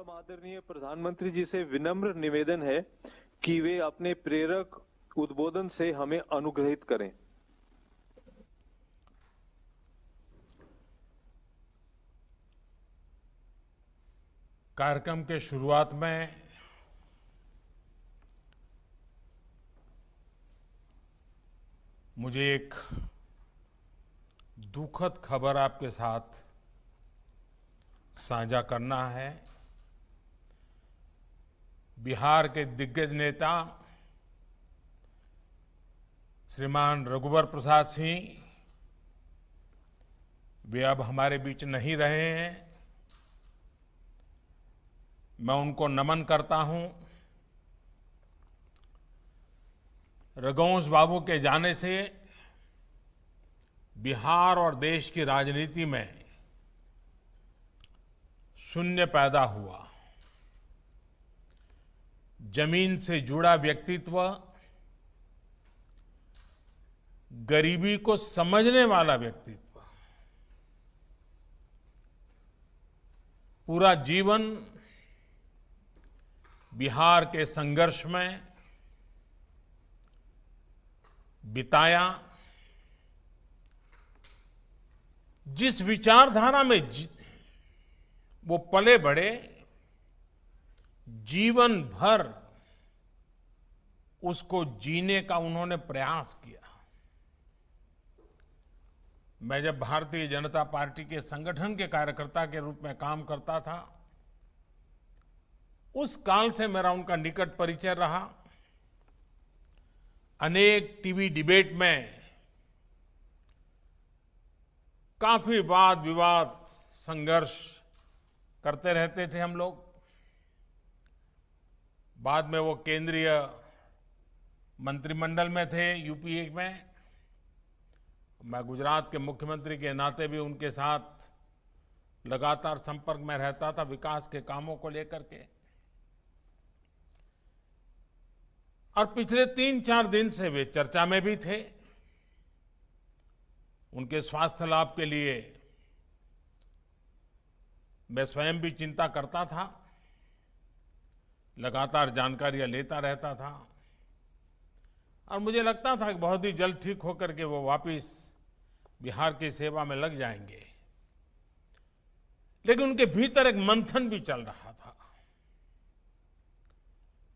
परम आदरणीय प्रधानमंत्री जी से विनम्र निवेदन है कि वे अपने प्रेरक उद्बोधन से हमें अनुग्रहित करें। कार्यक्रम के शुरुआत में मुझे एक दुखद खबर आपके साथ साझा करना है। बिहार के दिग्गज नेता श्रीमान रघुवर प्रसाद सिंह वे अब हमारे बीच नहीं रहे हैं। मैं उनको नमन करता हूं। रघुवंश बाबू के जाने से बिहार और देश की राजनीति में शून्य पैदा हुआ। जमीन से जुड़ा व्यक्तित्व, गरीबी को समझने वाला व्यक्तित्व, पूरा जीवन बिहार के संघर्ष में बिताया। जिस विचारधारा में वो पले बढ़े, जीवन भर उसको जीने का उन्होंने प्रयास किया। मैं जब भारतीय जनता पार्टी के संगठन के कार्यकर्ता के रूप में काम करता था, उस काल से मेरा उनका निकट परिचय रहा। अनेक टीवी डिबेट में काफी वाद विवाद संघर्ष करते रहते थे हम लोग। बाद में वो केंद्रीय मंत्रिमंडल में थे यूपीए में। मैं गुजरात के मुख्यमंत्री के नाते भी उनके साथ लगातार संपर्क में रहता था विकास के कामों को लेकर के। और पिछले 3-4 दिन से वे चर्चा में भी थे। उनके स्वास्थ्य लाभ के लिए मैं स्वयं भी चिंता करता था, लगातार जानकारियां लेता रहता था और मुझे लगता था कि बहुत ही जल्द ठीक होकर के वो वापस बिहार की सेवा में लग जाएंगे। लेकिन उनके भीतर एक मंथन भी चल रहा था।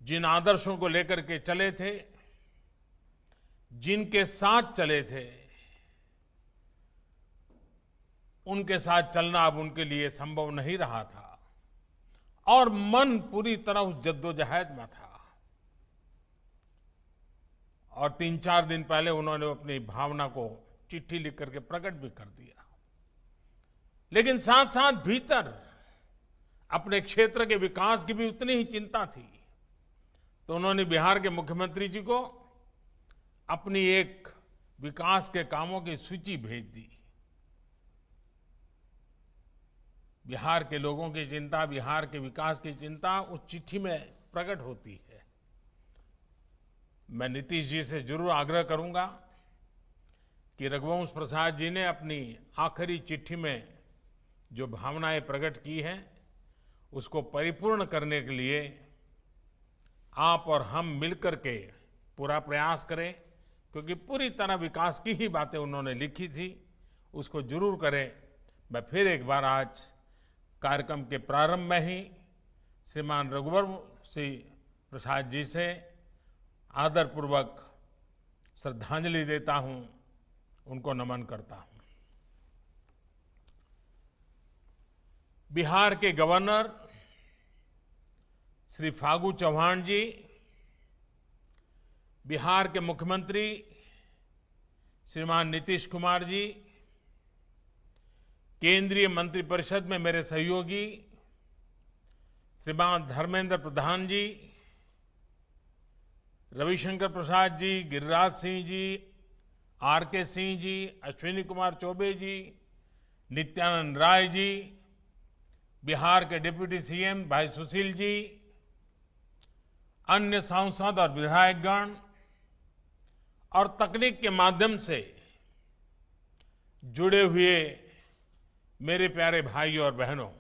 जिन आदर्शों को लेकर के चले थे, जिनके साथ चले थे, उनके साथ चलना अब उनके लिए संभव नहीं रहा था और मन पूरी तरह उस जद्दोजहद में था। और 3-4 दिन पहले उन्होंने अपनी भावना को चिट्ठी लिख करके प्रकट भी कर दिया। लेकिन साथ साथ भीतर अपने क्षेत्र के विकास की भी उतनी ही चिंता थी। तो उन्होंने बिहार के मुख्यमंत्री जी को अपनी एक विकास के कामों की सूची भेज दी। बिहार के लोगों की चिंता, बिहार के विकास की चिंता उस चिट्ठी में प्रकट होती है। मैं नीतीश जी से जरूर आग्रह करूंगा कि रघुवंश प्रसाद जी ने अपनी आखिरी चिट्ठी में जो भावनाएं प्रकट की हैं, उसको परिपूर्ण करने के लिए आप और हम मिलकर के पूरा प्रयास करें, क्योंकि पूरी तरह विकास की ही बातें उन्होंने लिखी थी। उसको जरूर करें। मैं फिर एक बार आज कार्यक्रम के प्रारंभ में ही श्रीमान रघुवर सिंह प्रसाद जी से आदरपूर्वक श्रद्धांजलि देता हूं, उनको नमन करता हूं। बिहार के गवर्नर श्री फागू चौहान जी, बिहार के मुख्यमंत्री श्रीमान नीतीश कुमार जी, केंद्रीय मंत्रिपरिषद में मेरे सहयोगी श्रीमान धर्मेंद्र प्रधान जी, रविशंकर प्रसाद जी, गिरिराज सिंह जी, आर.के. सिंह जी, अश्विनी कुमार चौबे जी, नित्यानंद राय जी, बिहार के डिप्टी सीएम भाई सुशील जी, अन्य सांसद और विधायकगण और तकनीक के माध्यम से जुड़े हुए मेरे प्यारे भाइयों और बहनों,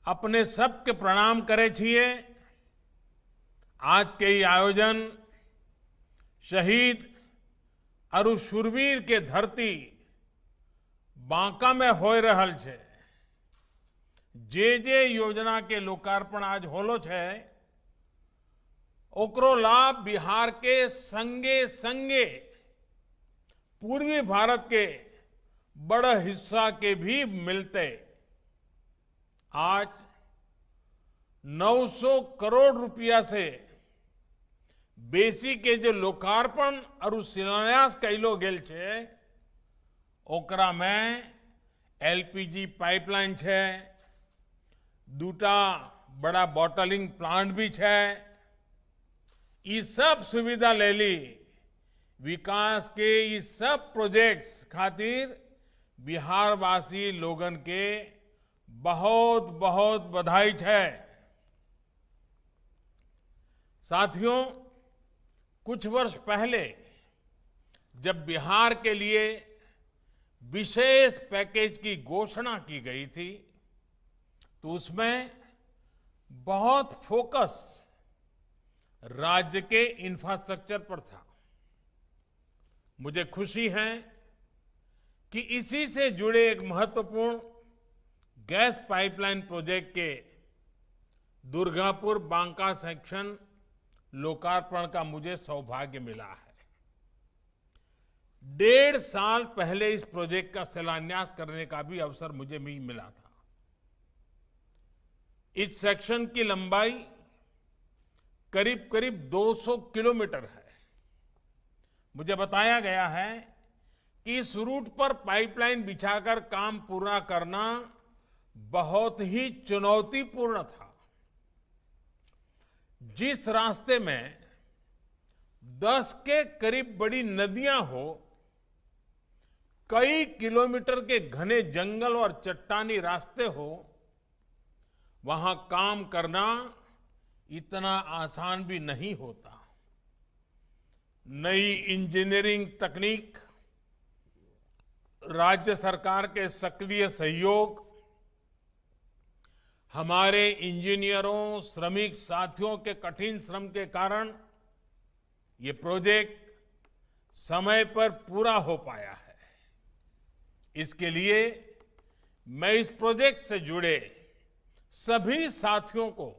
अपने सबके प्रणाम करे छिए। आज के ई आयोजन शहीद अरु शूरवीर के धरती बांका में हो रहल छे। जे योजना के लोकार्पण आज होलो छे, ओकरो लाभ बिहार के संगे संगे पूर्वी भारत के बड़ा हिस्सा के भी मिलते। आज 900 करोड़ रुपया से बेसी के जो लोकार्पण और शिलान्यास कैलो गेल छे, ओकरा में एलपीजी पाइपलाइन छे, दूटा बड़ा बॉटलिंग प्लांट भी छे। ये सब सुविधा ले ली विकास के ये सब प्रोजेक्ट्स खातिर बिहारवासी लोगन के बहुत बहुत बधाई है। साथियों, कुछ वर्ष पहले जब बिहार के लिए विशेष पैकेज की घोषणा की गई थी, तो उसमें बहुत फोकस राज्य के इंफ्रास्ट्रक्चर पर था। मुझे खुशी है कि इसी से जुड़े एक महत्वपूर्ण गैस पाइपलाइन प्रोजेक्ट के दुर्गापुर बांका सेक्शन लोकार्पण का मुझे सौभाग्य मिला है। 1.5 साल पहले इस प्रोजेक्ट का शिलान्यास करने का भी अवसर मुझे भी मिला था। इस सेक्शन की लंबाई करीब करीब 200 किलोमीटर है। मुझे बताया गया है कि इस रूट पर पाइपलाइन बिछाकर काम पूरा करना बहुत ही चुनौतीपूर्ण था। जिस रास्ते में 10 के करीब बड़ी नदियां हो, कई किलोमीटर के घने जंगल और चट्टानी रास्ते हो, वहां काम करना इतना आसान भी नहीं होता। नई इंजीनियरिंग तकनीक, राज्य सरकार के सक्रिय सहयोग, हमारे इंजीनियरों, श्रमिक साथियों के कठिन श्रम के कारण ये प्रोजेक्ट समय पर पूरा हो पाया है। इसके लिए मैं इस प्रोजेक्ट से जुड़े सभी साथियों को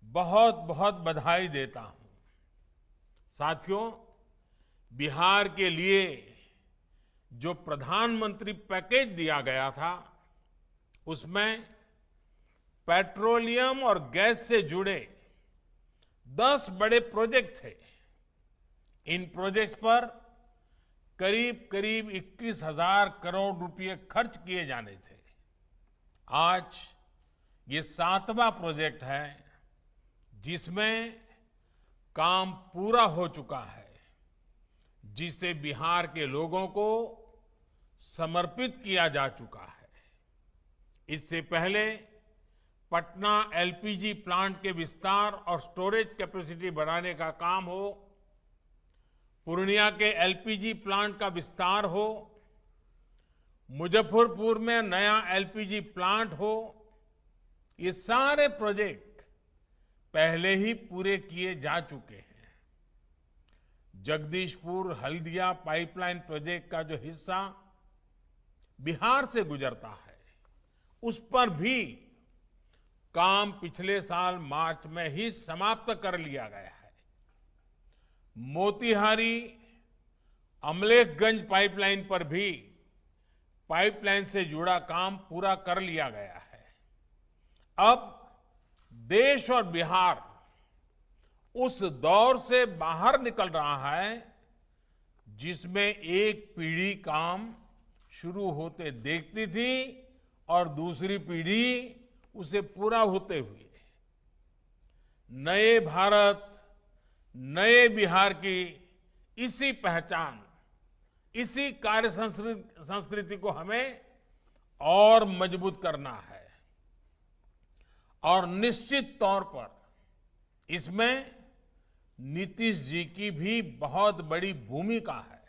बहुत बहुत बधाई देता हूं। साथियों, बिहार के लिए जो प्रधानमंत्री पैकेज दिया गया था, उसमें पेट्रोलियम और गैस से जुड़े 10 बड़े प्रोजेक्ट थे। इन प्रोजेक्ट्स पर करीब करीब 21,000 करोड़ रुपए खर्च किए जाने थे। आज ये 7वां प्रोजेक्ट है जिसमें काम पूरा हो चुका है, जिसे बिहार के लोगों को समर्पित किया जा चुका है। इससे पहले पटना एलपीजी प्लांट के विस्तार और स्टोरेज कैपेसिटी बढ़ाने का काम हो, पूर्णिया के एलपीजी प्लांट का विस्तार हो, मुजफ्फरपुर में नया एलपीजी प्लांट हो, ये सारे प्रोजेक्ट पहले ही पूरे किए जा चुके हैं। जगदीशपुर हल्दिया पाइपलाइन प्रोजेक्ट का जो हिस्सा बिहार से गुजरता है, उस पर भी काम पिछले साल मार्च में ही समाप्त कर लिया गया है। मोतिहारी अमलेखगंज पाइपलाइन पर भी पाइपलाइन से जुड़ा काम पूरा कर लिया गया है। अब देश और बिहार उस दौर से बाहर निकल रहा है जिसमें एक पीढ़ी काम शुरू होते देखती थी और दूसरी पीढ़ी उसे पूरा होते हुए नए भारत, नए बिहार की इसी पहचान, इसी कार्य संस्कृति को हमें और मजबूत करना है। और निश्चित तौर पर इसमें नीतीश जी की भी बहुत बड़ी भूमिका है।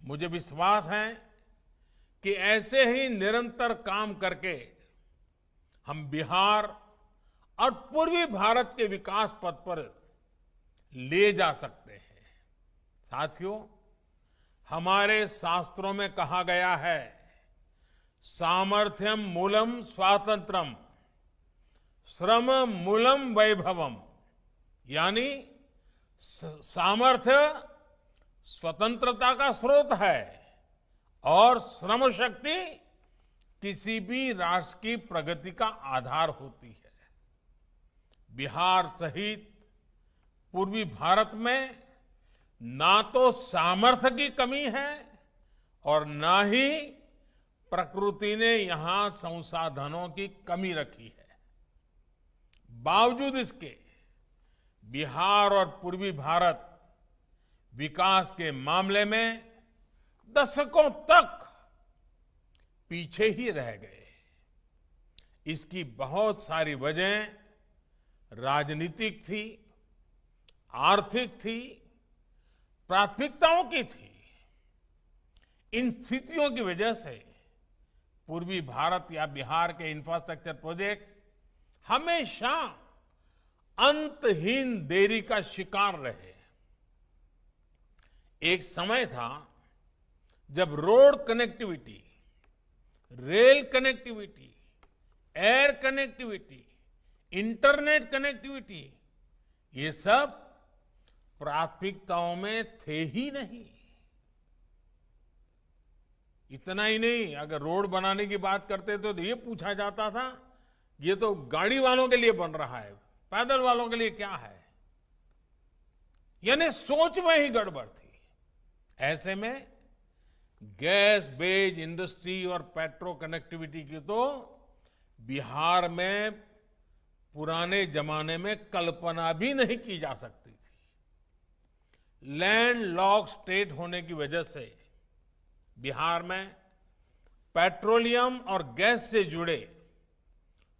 मुझे विश्वास है कि ऐसे ही निरंतर काम करके हम बिहार और पूर्वी भारत के विकास पथ पर ले जा सकते हैं। साथियों, हमारे शास्त्रों में कहा गया है, सामर्थ्यम मूलम स्वातंत्रम, श्रम मूलम वैभवम, यानी सामर्थ्य स्वतंत्रता का स्रोत है और श्रम शक्ति किसी भी राष्ट्र की प्रगति का आधार होती है। बिहार सहित पूर्वी भारत में ना तो सामर्थ्य की कमी है और ना ही प्रकृति ने यहां संसाधनों की कमी रखी है। बावजूद इसके बिहार और पूर्वी भारत विकास के मामले में दशकों तक पीछे ही रह गए। इसकी बहुत सारी वजह राजनीतिक थी, आर्थिक थी, प्राथमिकताओं की थी। इन स्थितियों की वजह से पूर्वी भारत या बिहार के इंफ्रास्ट्रक्चर प्रोजेक्ट हमेशा अंतहीन देरी का शिकार रहे। एक समय था जब road connectivity, rail connectivity, air connectivity, internet connectivity, ये सब प्राथमिकताओं में थे ही नहीं। इतना ही नहीं, अगर रोड बनाने की बात करते तो ये पूछा जाता था, ये तो गाड़ी वालों के लिए बन रहा है, पैदल वालों के लिए क्या है। यानी सोच में ही गड़बड़ थी। ऐसे में गैस बेस्ड इंडस्ट्री और पेट्रो कनेक्टिविटी की तो बिहार में पुराने जमाने में कल्पना भी नहीं की जा सकती थी। लैंड लॉक स्टेट होने की वजह से बिहार में पेट्रोलियम और गैस से जुड़े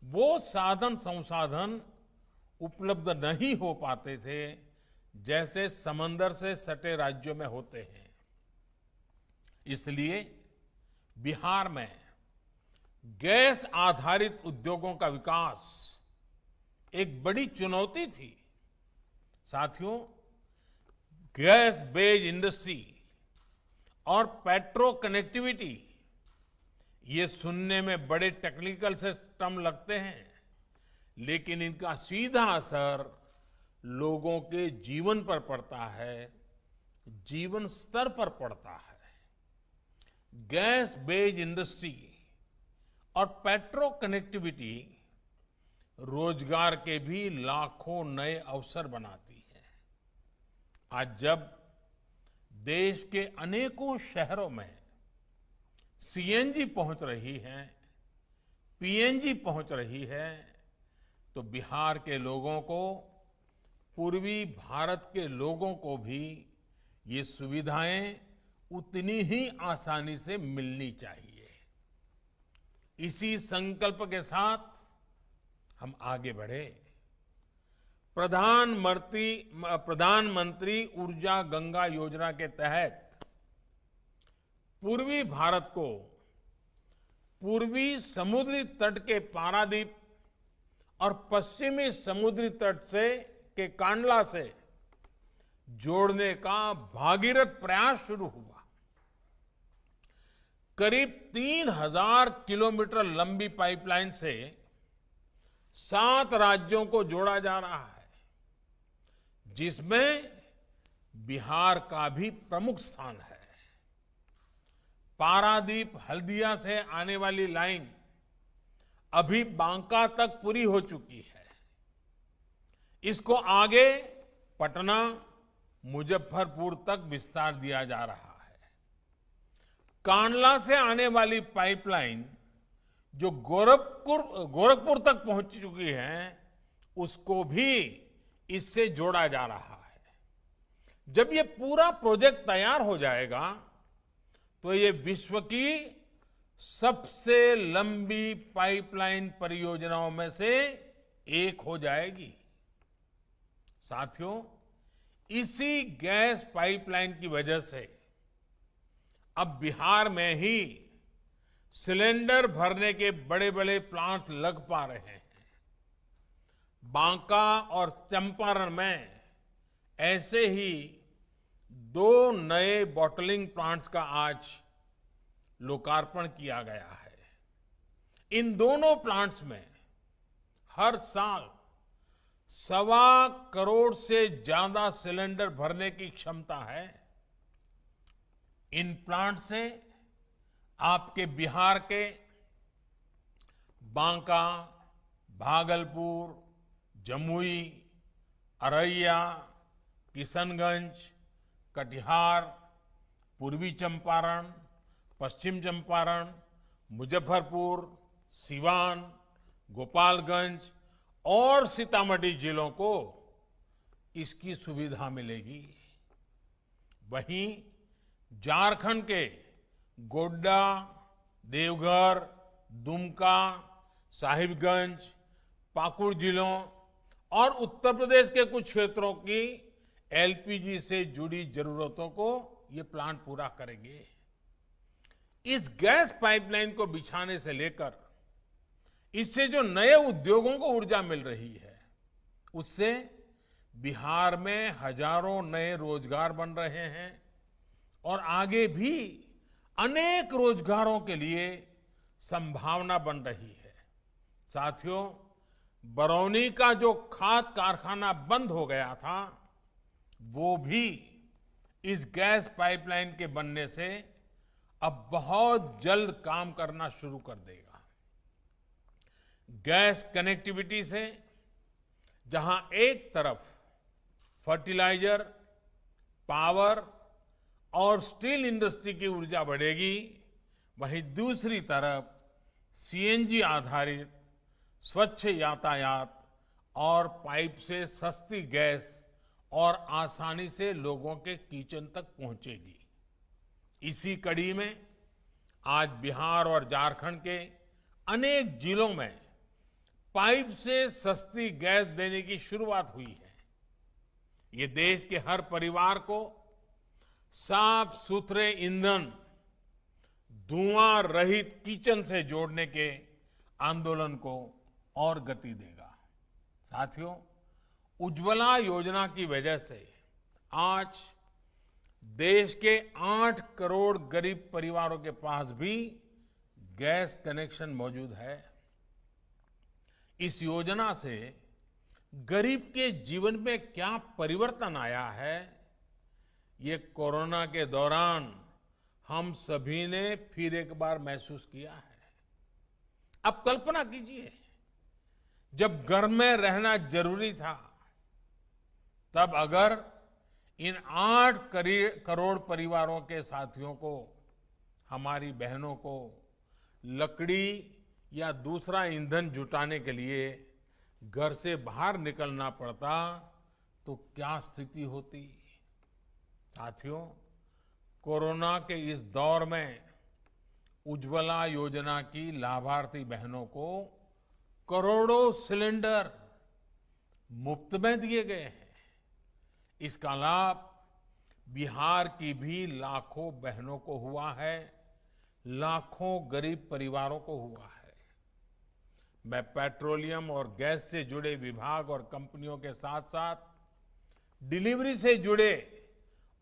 वो साधन संसाधन उपलब्ध नहीं हो पाते थे जैसे समंदर से सटे राज्यों में होते हैं। इसलिए बिहार में गैस आधारित उद्योगों का विकास एक बड़ी चुनौती थी। साथियों, गैस बेस्ड इंडस्ट्री और पेट्रो कनेक्टिविटी, ये सुनने में बड़े टेक्निकल से टर्म लगते हैं, लेकिन इनका सीधा असर लोगों के जीवन पर पड़ता है, जीवन स्तर पर पड़ता है। गैस बेस्ड इंडस्ट्री और पेट्रो कनेक्टिविटी रोजगार के भी लाखों नए अवसर बनाती है। आज जब देश के अनेकों शहरों में सीएनजी पहुंच रही है, पीएनजी पहुंच रही है, तो बिहार के लोगों को, पूर्वी भारत के लोगों को भी ये सुविधाएं उतनी ही आसानी से मिलनी चाहिए। इसी संकल्प के साथ हम आगे बढ़े। प्रधानमंत्री ऊर्जा गंगा योजना के तहत पूर्वी भारत को पूर्वी समुद्री तट के पारादीप और पश्चिमी समुद्री तट से के कांडला से जोड़ने का भागीरथ प्रयास शुरू हुआ। करीब 3000 किलोमीटर लंबी पाइपलाइन से 7 राज्यों को जोड़ा जा रहा है, जिसमें बिहार का भी प्रमुख स्थान है। पारादीप हल्दिया से आने वाली लाइन अभी बांका तक पूरी हो चुकी है। इसको आगे पटना, मुजफ्फरपुर तक विस्तार दिया जा रहा है। कांडला से आने वाली पाइपलाइन जो गोरखपुर तक पहुंच चुकी है, उसको भी इससे जोड़ा जा रहा है। जब ये पूरा प्रोजेक्ट तैयार हो जाएगा तो ये विश्व की सबसे लंबी पाइपलाइन परियोजनाओं में से एक हो जाएगी। साथियों, इसी गैस पाइपलाइन की वजह से अब बिहार में ही सिलेंडर भरने के बड़े बड़े प्लांट लग पा रहे हैं। बांका और चंपारण में ऐसे ही 2 नए बॉटलिंग प्लांट्स का आज लोकार्पण किया गया है। इन दोनों प्लांट्स में हर साल 1.25 करोड़ से ज्यादा सिलेंडर भरने की क्षमता है। इन प्लांट से आपके बिहार के बांका, भागलपुर, जमुई, अररिया, किशनगंज, कटिहार, पूर्वी चंपारण, पश्चिम चंपारण, मुजफ्फरपुर, सिवान, गोपालगंज और सीतामढ़ी जिलों को इसकी सुविधा मिलेगी। वहीं झारखंड के गोड्डा, देवघर, दुमका, साहिबगंज, पाकुड़ जिलों और उत्तर प्रदेश के कुछ क्षेत्रों की एलपीजी से जुड़ी जरूरतों को ये प्लांट पूरा करेंगे। इस गैस पाइपलाइन को बिछाने से लेकर इससे जो नए उद्योगों को ऊर्जा मिल रही है, उससे बिहार में हजारों नए रोजगार बन रहे हैं और आगे भी अनेक रोजगारों के लिए संभावना बन रही है। साथियों, बरौनी का जो खाद कारखाना बंद हो गया था, वो भी इस गैस पाइपलाइन के बनने से अब बहुत जल्द काम करना शुरू कर देगा। गैस कनेक्टिविटी से जहां एक तरफ फर्टिलाइजर, पावर और स्टील इंडस्ट्री की ऊर्जा बढ़ेगी, वहीं दूसरी तरफ सीएनजी आधारित स्वच्छ यातायात और पाइप से सस्ती गैस और आसानी से लोगों के किचन तक पहुंचेगी। इसी कड़ी में आज बिहार और झारखंड के अनेक जिलों में पाइप से सस्ती गैस देने की शुरुआत हुई है। ये देश के हर परिवार को साफ सुथरे ईंधन, धुआं रहित किचन से जोड़ने के आंदोलन को और गति देगा। साथियों, उज्ज्वला योजना की वजह से आज देश के 8 करोड़ गरीब परिवारों के पास भी गैस कनेक्शन मौजूद है। इस योजना से गरीब के जीवन में क्या परिवर्तन आया है, ये कोरोना के दौरान हम सभी ने फिर एक बार महसूस किया है। अब कल्पना कीजिए, जब घर में रहना जरूरी था, तब अगर इन 8 करोड़ परिवारों के साथियों को, हमारी बहनों को लकड़ी या दूसरा ईंधन जुटाने के लिए घर से बाहर निकलना पड़ता, तो क्या स्थिति होती। साथियों, कोरोना के इस दौर में उज्ज्वला योजना की लाभार्थी बहनों को करोड़ों सिलेंडर मुफ्त में दिए गए हैं। इसका लाभ बिहार की भी लाखों बहनों को हुआ है, लाखों गरीब परिवारों को हुआ है। मैं पेट्रोलियम और गैस से जुड़े विभाग और कंपनियों के साथ साथ डिलीवरी से जुड़े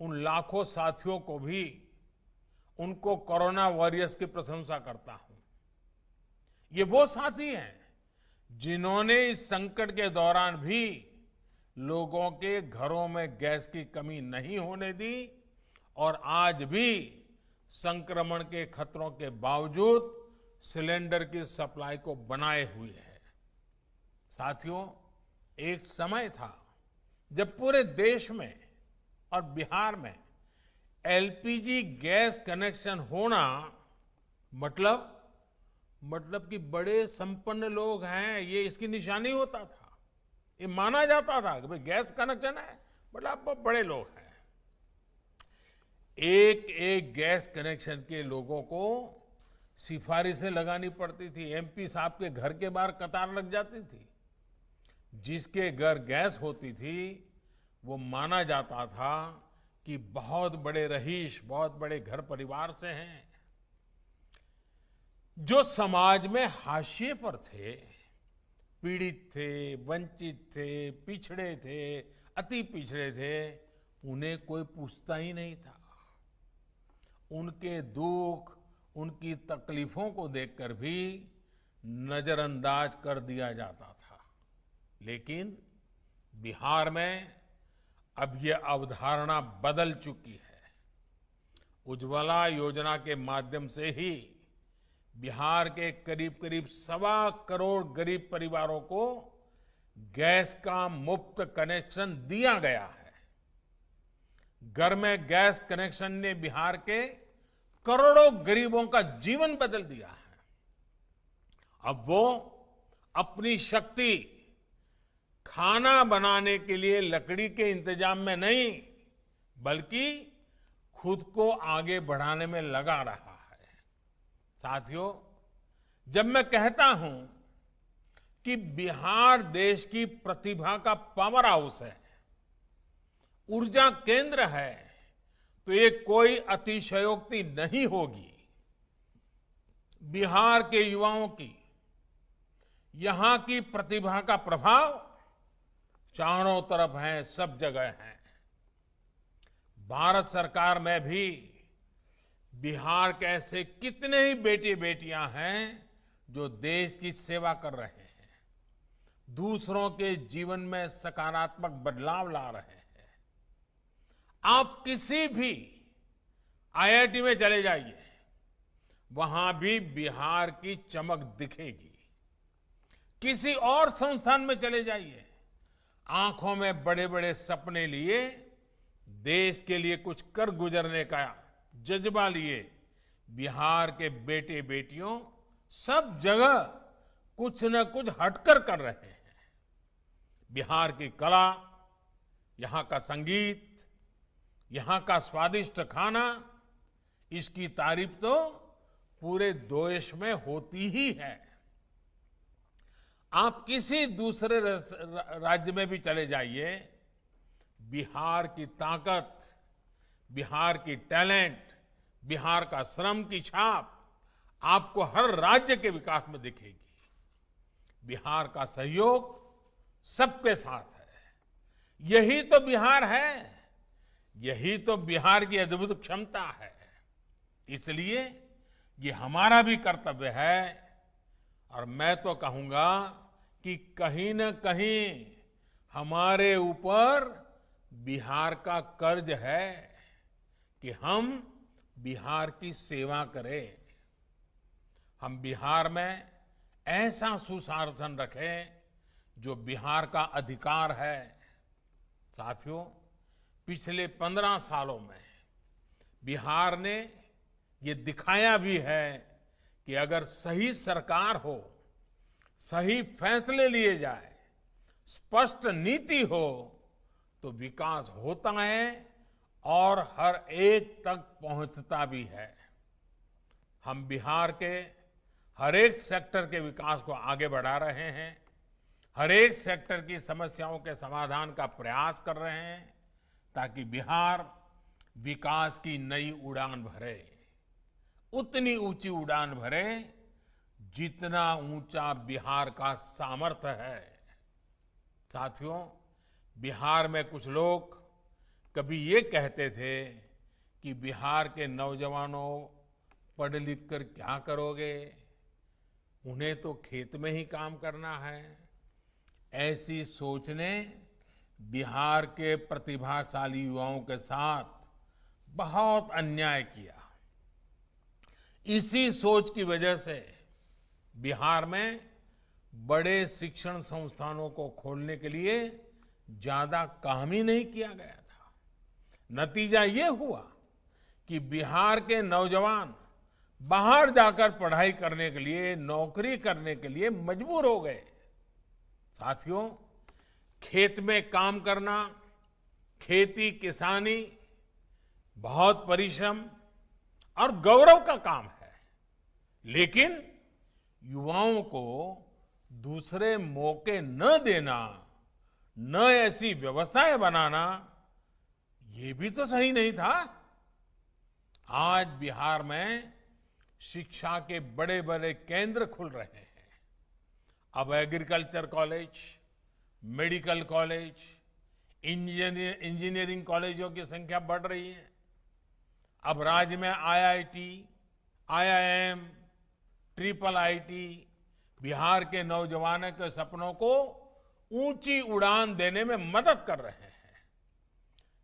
उन लाखों साथियों को भी, उनको कोरोना वॉरियर्स की प्रशंसा करता हूं। ये वो साथी हैं जिन्होंने इस संकट के दौरान भी लोगों के घरों में गैस की कमी नहीं होने दी और आज भी संक्रमण के खतरों के बावजूद सिलेंडर की सप्लाई को बनाए हुए है। साथियों, एक समय था जब पूरे देश में और बिहार में एलपीजी गैस कनेक्शन होना मतलब कि बड़े संपन्न लोग हैं, ये इसकी निशानी होता था। ये माना जाता था कि भाई गैस कनेक्शन है, मतलब आप बड़े लोग हैं। एक एक गैस कनेक्शन के लोगों को सिफारिशें लगानी पड़ती थी। एमपी साहब के घर के बाहर कतार लग जाती थी। जिसके घर गैस होती थी, वो माना जाता था कि बहुत बड़े रईस, बहुत बड़े घर परिवार से हैं। जो समाज में हाशिए पर थे, पीड़ित थे, वंचित थे, पिछड़े थे, अति पिछड़े थे, उन्हें कोई पूछता ही नहीं था। उनके दुख, उनकी तकलीफों को देखकर भी नजरअंदाज कर दिया जाता था। लेकिन बिहार में अब ये अवधारणा बदल चुकी है। उज्ज्वला योजना के माध्यम से ही बिहार के करीब करीब 1.25 करोड़ गरीब परिवारों को गैस का मुफ्त कनेक्शन दिया गया है। घर में गैस कनेक्शन ने बिहार के करोड़ों गरीबों का जीवन बदल दिया है। अब वो अपनी शक्ति खाना बनाने के लिए लकड़ी के इंतजाम में नहीं, बल्कि खुद को आगे बढ़ाने में लगा रहा है। साथियों, जब मैं कहता हूं कि बिहार देश की प्रतिभा का पावर हाउस है, ऊर्जा केंद्र है, तो ये कोई अतिशयोक्ति नहीं होगी। बिहार के युवाओं की, यहां की प्रतिभा का प्रभाव चारों तरफ है, सब जगह है। भारत सरकार में भी बिहार के ऐसे कितने ही बेटे बेटियां हैं जो देश की सेवा कर रहे हैं, दूसरों के जीवन में सकारात्मक बदलाव ला रहे हैं। आप किसी भी आईआईटी में चले जाइए, वहां भी बिहार की चमक दिखेगी। किसी और संस्थान में चले जाइए, आंखों में बड़े बड़े सपने लिए, देश के लिए कुछ कर गुजरने का जज्बा लिए बिहार के बेटे बेटियों सब जगह कुछ न कुछ हटकर कर रहे हैं। बिहार की कला, यहां का संगीत, यहां का स्वादिष्ट खाना, इसकी तारीफ तो पूरे देश में होती ही है। आप किसी दूसरे राज्य में भी चले जाइए, बिहार की ताकत, बिहार की टैलेंट, बिहार का श्रम की छाप आपको हर राज्य के विकास में दिखेगी। बिहार का सहयोग सबके साथ है। यही तो बिहार है, यही तो बिहार की अद्भुत क्षमता है। इसलिए ये हमारा भी कर्तव्य है, और मैं तो कहूंगा कि कहीं न कहीं हमारे ऊपर बिहार का कर्ज है कि हम बिहार की सेवा करें। हम बिहार में ऐसा सुशासन रखें जो बिहार का अधिकार है। साथियों, पिछले 15 सालों में बिहार ने ये दिखाया भी है कि अगर सही सरकार हो, सही फैसले लिए जाए, स्पष्ट नीति हो, तो विकास होता है और हर एक तक पहुंचता भी है। हम बिहार के हर एक सेक्टर के विकास को आगे बढ़ा रहे हैं, हर एक सेक्टर की समस्याओं के समाधान का प्रयास कर रहे हैं, ताकि बिहार विकास की नई उड़ान भरे, उतनी ऊंची उड़ान भरे जितना ऊंचा बिहार का सामर्थ्य है। साथियों, बिहार में कुछ लोग कभी ये कहते थे कि बिहार के नौजवानों पढ़ लिख कर क्या करोगे, उन्हें तो खेत में ही काम करना है। ऐसी सोच ने बिहार के प्रतिभाशाली युवाओं के साथ बहुत अन्याय किया। इसी सोच की वजह से बिहार में बड़े शिक्षण संस्थानों को खोलने के लिए ज्यादा काम ही नहीं किया गया था। नतीजा ये हुआ कि बिहार के नौजवान बाहर जाकर पढ़ाई करने के लिए, नौकरी करने के लिए मजबूर हो गए। साथियों, खेत में काम करना, खेती किसानी बहुत परिश्रम और गौरव का काम है, लेकिन युवाओं को दूसरे मौके न देना, न ऐसी व्यवस्थाएं बनाना, ये भी तो सही नहीं था। आज बिहार में शिक्षा के बड़े बड़े केंद्र खुल रहे हैं। अब agriculture college, medical college, engineering कॉलेजों की संख्या बढ़ रही है। अब राज्य में IIT, IIM, triple IT Bihar के नौजवानों के सपनों को ऊंची उड़ान देने में मदद कर रहे हैं।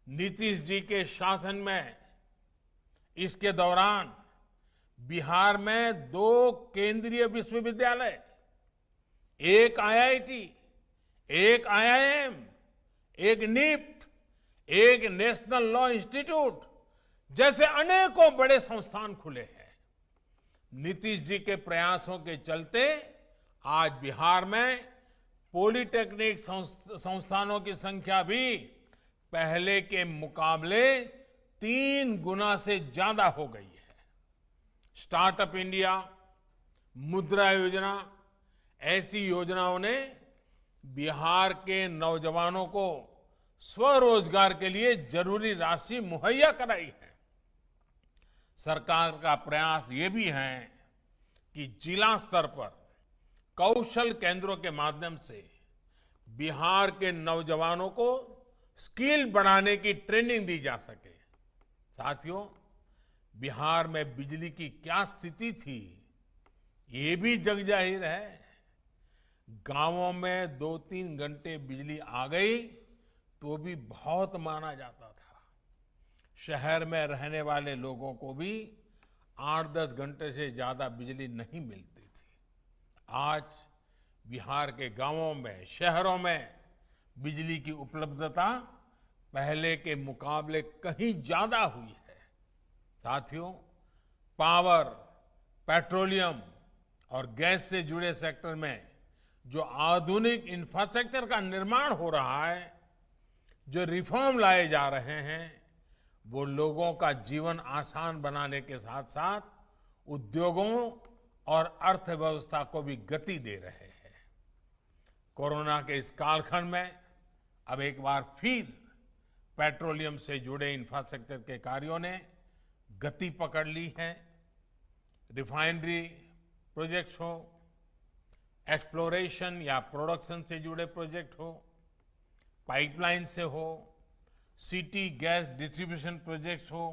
नीतीश जी के शासन में इसके दौरान बिहार में 2 केंद्रीय विश्वविद्यालय, एक आईआईटी, एक आईआईएम, एक निफ्ट, एक नेशनल लॉ इंस्टीट्यूट जैसे अनेकों बड़े संस्थान खुले हैं। नीतीश जी के प्रयासों के चलते आज बिहार में पॉलिटेक्निक संस्थानों की संख्या भी पहले के मुकाबले 3 गुना से ज्यादा हो गई है। स्टार्टअप इंडिया, मुद्रा योजना, ऐसी योजनाओं ने बिहार के नौजवानों को स्वरोजगार के लिए जरूरी राशि मुहैया कराई है। सरकार का प्रयास ये भी है कि जिला स्तर पर कौशल केंद्रों के माध्यम से बिहार के नौजवानों को स्किल बढ़ाने की ट्रेनिंग दी जा सके। साथियों, बिहार में बिजली की क्या स्थिति थी, ये भी जग जाहिर है। गांवों में 2-3 घंटे बिजली आ गई तो भी बहुत माना जाता था। शहर में रहने वाले लोगों को भी 8-10 घंटे से ज्यादा बिजली नहीं मिलती थी। आज बिहार के गांवों में, शहरों में बिजली की उपलब्धता पहले के मुकाबले कहीं ज्यादा हुई है। साथियों, पावर, पेट्रोलियम और गैस से जुड़े सेक्टर में जो आधुनिक इंफ्रास्ट्रक्चर का निर्माण हो रहा है, जो रिफॉर्म लाए जा रहे हैं, वो लोगों का जीवन आसान बनाने के साथ साथ उद्योगों और अर्थव्यवस्था को भी गति दे रहे हैं। कोरोना के इस कालखंड में अब एक बार फिर पेट्रोलियम से जुड़े इंफ्रास्ट्रक्चर के कार्यों ने गति पकड़ ली है। रिफाइनरी प्रोजेक्ट्स हो, एक्सप्लोरेशन या प्रोडक्शन से जुड़े प्रोजेक्ट हो, पाइपलाइन से हो, सिटी गैस डिस्ट्रीब्यूशन प्रोजेक्ट्स हो,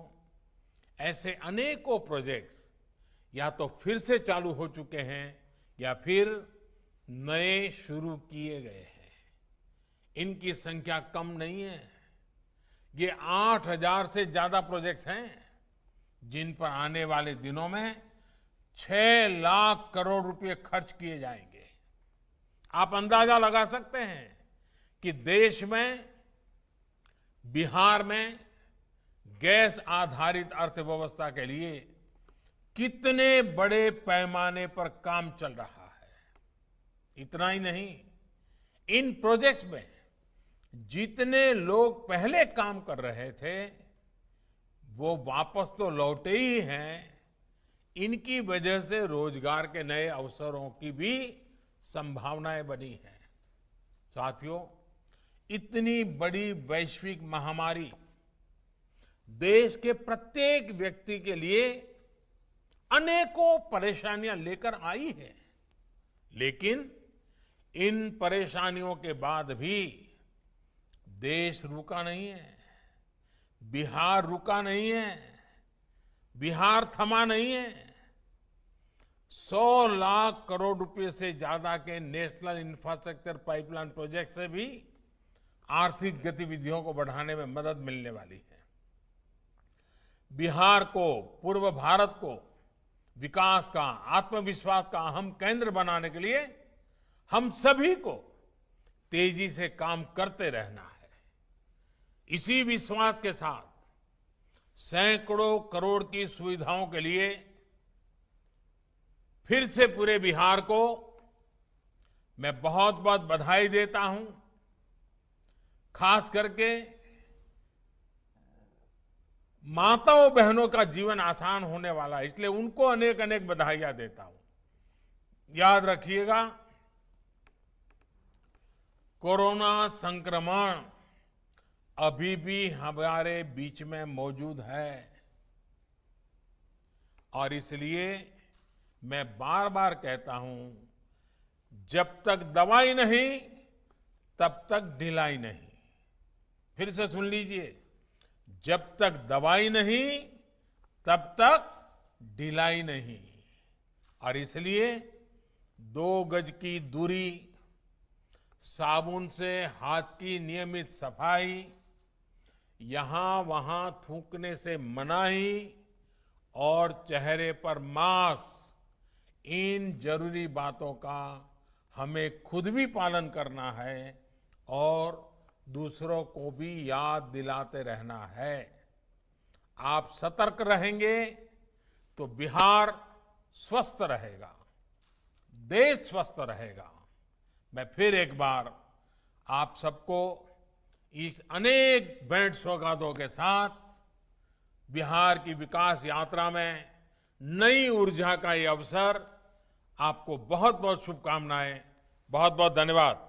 ऐसे अनेकों प्रोजेक्ट्स या तो फिर से चालू हो चुके हैं या फिर नए शुरू किए गए हैं। इनकी संख्या कम नहीं है। ये 8,000 से ज्यादा प्रोजेक्ट्स हैं जिन पर आने वाले दिनों में 6 लाख करोड़ रुपए खर्च किए जाएंगे। आप अंदाजा लगा सकते हैं कि देश में, बिहार में गैस आधारित अर्थव्यवस्था के लिए कितने बड़े पैमाने पर काम चल रहा है। इतना ही नहीं, इन प्रोजेक्ट्स में जितने लोग पहले काम कर रहे थे वो वापस तो लौटे ही हैं। इनकी वजह से रोजगार के नए अवसरों की भी संभावनाएं बनी हैं। साथियों, इतनी बड़ी वैश्विक महामारी देश के प्रत्येक व्यक्ति के लिए अनेकों परेशानियां लेकर आई है, लेकिन इन परेशानियों के बाद भी देश रुका नहीं है, बिहार रुका नहीं है, बिहार थमा नहीं है। 100 लाख करोड़ रुपए से ज्यादा के नेशनल इंफ्रास्ट्रक्चर पाइपलाइन प्रोजेक्ट से भी आर्थिक गतिविधियों को बढ़ाने में मदद मिलने वाली है। बिहार को, पूर्व भारत को विकास का, आत्मविश्वास का अहम केंद्र बनाने के लिए हम सभी को तेजी से काम करते रहना है। इसी विश्वास के साथ सैकड़ों करोड़ की सुविधाओं के लिए फिर से पूरे बिहार को मैं बहुत बहुत बधाई देता हूं। खास करके माताओं बहनों का जीवन आसान होने वाला है, इसलिए उनको अनेक अनेक बधाइयां देता हूं। याद रखिएगा, कोरोना संक्रमण अभी भी हमारे बीच में मौजूद है। और इसलिए मैं बार बार कहता हूं, जब तक दवाई नहीं तब तक ढिलाई नहीं। फिर से सुन लीजिए, जब तक दवाई नहीं तब तक ढिलाई नहीं। और इसलिए 2 गज की दूरी, साबुन से हाथ की नियमित सफाई, यहां वहां थूकने से मनाही और चेहरे पर मास्क, इन जरूरी बातों का हमें खुद भी पालन करना है और दूसरों को भी याद दिलाते रहना है। आप सतर्क रहेंगे तो बिहार स्वस्थ रहेगा, देश स्वस्थ रहेगा। मैं फिर एक बार आप सबको इस अनेक भेंट सौगातों के साथ बिहार की विकास यात्रा में नई ऊर्जा का ये अवसर, आपको बहुत बहुत शुभकामनाएं, बहुत बहुत धन्यवाद।